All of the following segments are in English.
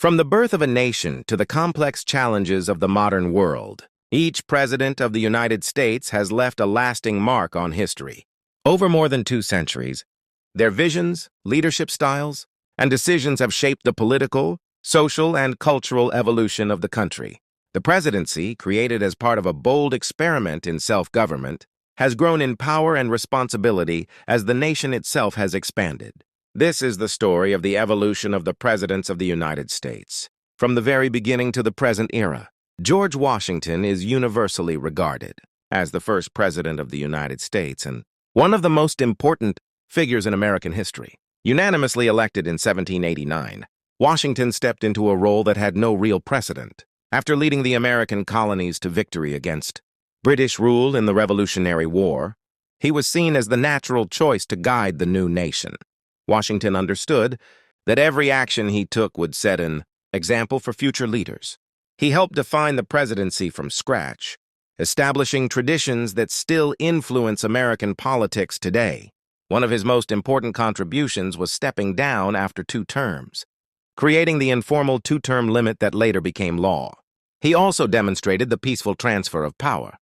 From the birth of a nation to the complex challenges of the modern world, each president of the United States has left a lasting mark on history. Over more than 2 centuries, their visions, leadership styles, and decisions have shaped the political, social, and cultural evolution of the country. The presidency, created as part of a bold experiment in self-government, has grown in power and responsibility as the nation itself has expanded. This is the story of the evolution of the presidents of the United States. From the very beginning to the present era, George Washington is universally regarded as the first president of the United States and one of the most important figures in American history. Unanimously elected in 1789, Washington stepped into a role that had no real precedent. After leading the American colonies to victory against British rule in the Revolutionary War, he was seen as the natural choice to guide the new nation. Washington understood that every action he took would set an example for future leaders. He helped define the presidency from scratch, establishing traditions that still influence American politics today. One of his most important contributions was stepping down after 2 terms, creating the informal 2-term limit that later became law. He also demonstrated the peaceful transfer of power,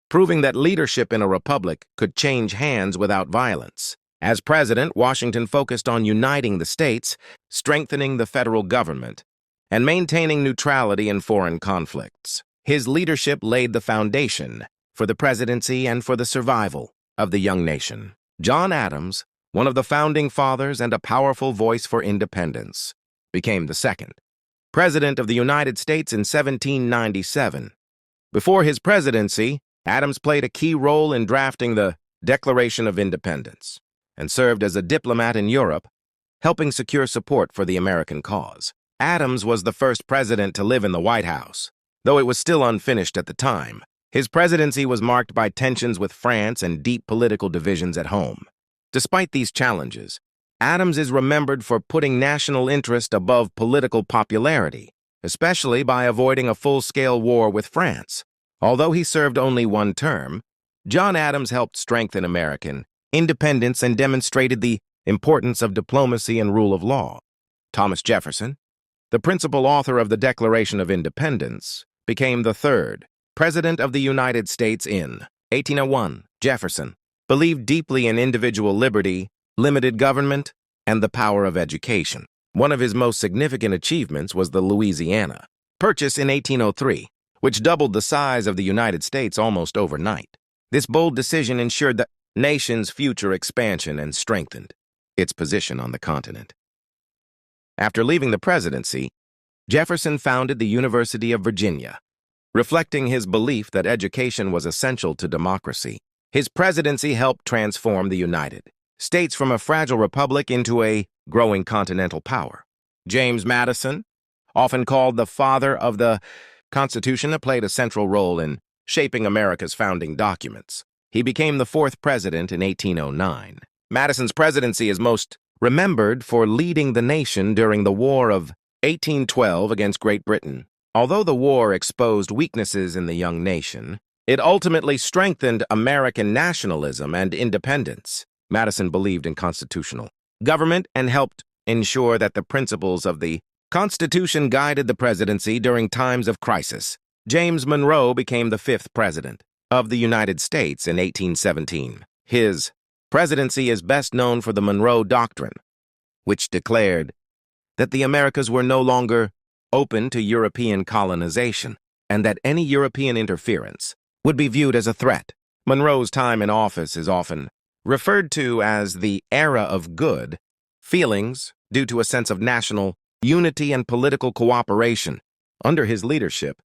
proving that leadership in a republic could change hands without violence. As president, Washington focused on uniting the states, strengthening the federal government, and maintaining neutrality in foreign conflicts. His leadership laid the foundation for the presidency and for the survival of the young nation. John Adams, one of the founding fathers and a powerful voice for independence, became the second president of the United States in 1797. Before his presidency, Adams played a key role in drafting the Declaration of Independence and served as a diplomat in Europe, helping secure support for the American cause. Adams was the first president to live in the White House. Though it was still unfinished at the time, his presidency was marked by tensions with France and deep political divisions at home. Despite these challenges, Adams is remembered for putting national interest above political popularity, especially by avoiding a full-scale war with France. Although he served only 1 term, John Adams helped strengthen American independence and demonstrated the importance of diplomacy and rule of law. Thomas Jefferson, the principal author of the Declaration of Independence, became the 3rd President of the United States in 1801. Jefferson believed deeply in individual liberty, limited government, and the power of education. One of his most significant achievements was the Louisiana Purchase in 1803, which doubled the size of the United States almost overnight. This bold decision ensured the nation's future expansion and strengthened its position on the continent. After leaving the presidency, Jefferson founded the University of Virginia, reflecting his belief that education was essential to democracy. His presidency helped transform the United States from a fragile republic into a growing continental power. James Madison, often called the father of the Constitution, played a central role in shaping America's founding documents. He became the 4th president in 1809. Madison's presidency is most remembered for leading the nation during the War of 1812 against Great Britain. Although the war exposed weaknesses in the young nation, it ultimately strengthened American nationalism and independence. Madison believed in constitutional government and helped ensure that the principles of the Constitution guided the presidency during times of crisis. James Monroe became the 5th president of the United States in 1817. His presidency is best known for the Monroe Doctrine, which declared that the Americas were no longer open to European colonization and that any European interference would be viewed as a threat. Monroe's time in office is often referred to as the era of good feelings due to a sense of national unity and political cooperation. Under his leadership,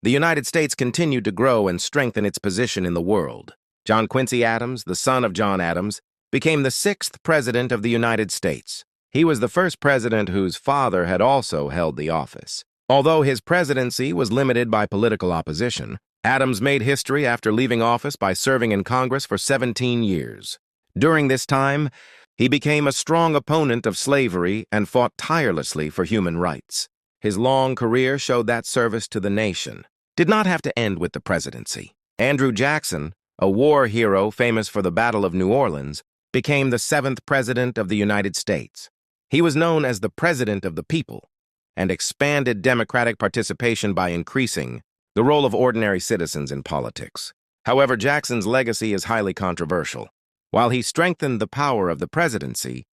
the United States continued to grow and strengthen its position in the world. John Quincy Adams, the son of John Adams, became the 6th president of the United States. He was the first president whose father had also held the office. Although his presidency was limited by political opposition, Adams made history after leaving office by serving in Congress for 17 years. During this time, he became a strong opponent of slavery and fought tirelessly for human rights. His long career showed that service to the nation did not have to end with the presidency. Andrew Jackson, a war hero famous for the Battle of New Orleans, became the 7th President of the United States. He was known as the President of the People and expanded democratic participation by increasing the role of ordinary citizens in politics. However, Jackson's legacy is highly controversial. While he strengthened the power of the presidency,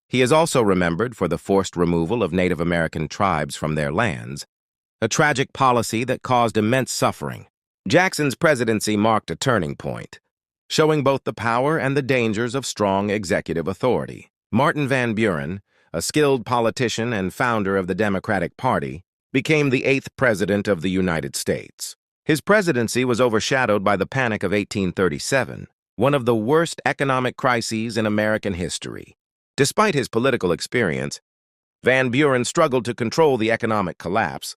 he is also remembered for the forced removal of Native American tribes from their lands, a tragic policy that caused immense suffering. Jackson's presidency marked a turning point, showing both the power and the dangers of strong executive authority. Martin Van Buren, a skilled politician and founder of the Democratic Party, became the 8th president of the United States. His presidency was overshadowed by the Panic of 1837, one of the worst economic crises in American history. Despite his political experience, Van Buren struggled to control the economic collapse,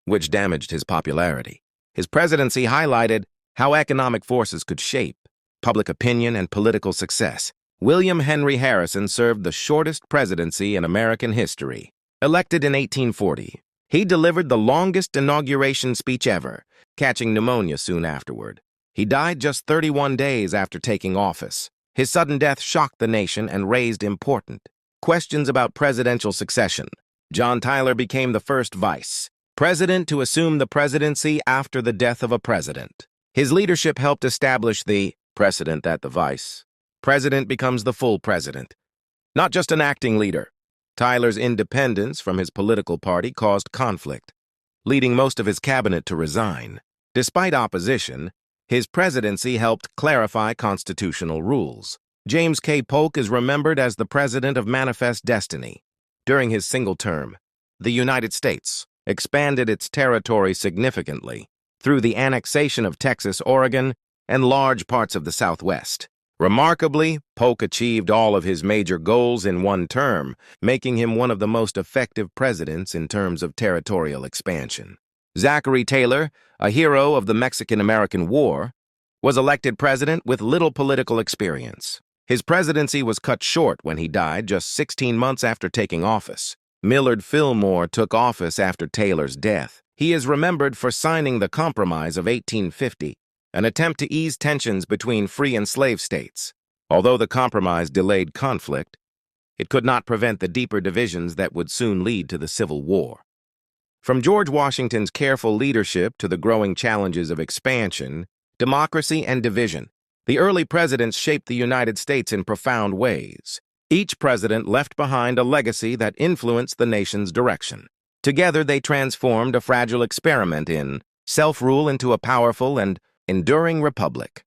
which damaged his popularity. His presidency highlighted how economic forces could shape public opinion and political success. William Henry Harrison served the shortest presidency in American history. Elected in 1840, he delivered the longest inauguration speech ever, catching pneumonia soon afterward. He died just 31 days after taking office. His sudden death shocked the nation and raised important questions about presidential succession. John Tyler became the first vice president to assume the presidency after the death of a president. His leadership helped establish the precedent that the vice president becomes the full president, not just an acting leader. Tyler's independence from his political party caused conflict, leading most of his cabinet to resign. Despite opposition, his presidency helped clarify constitutional rules. James K. Polk is remembered as the president of Manifest Destiny. During his single term, the United States expanded its territory significantly through the annexation of Texas, Oregon, and large parts of the Southwest. Remarkably, Polk achieved all of his major goals in one term, making him one of the most effective presidents in terms of territorial expansion. Zachary Taylor, a hero of the Mexican-American War, was elected president with little political experience. His presidency was cut short when he died just 16 months after taking office. Millard Fillmore took office after Taylor's death. He is remembered for signing the Compromise of 1850, an attempt to ease tensions between free and slave states. Although the compromise delayed conflict, it could not prevent the deeper divisions that would soon lead to the Civil War. From George Washington's careful leadership to the growing challenges of expansion, democracy, and division, the early presidents shaped the United States in profound ways. Each president left behind a legacy that influenced the nation's direction. Together, they transformed a fragile experiment in self-rule into a powerful and enduring republic.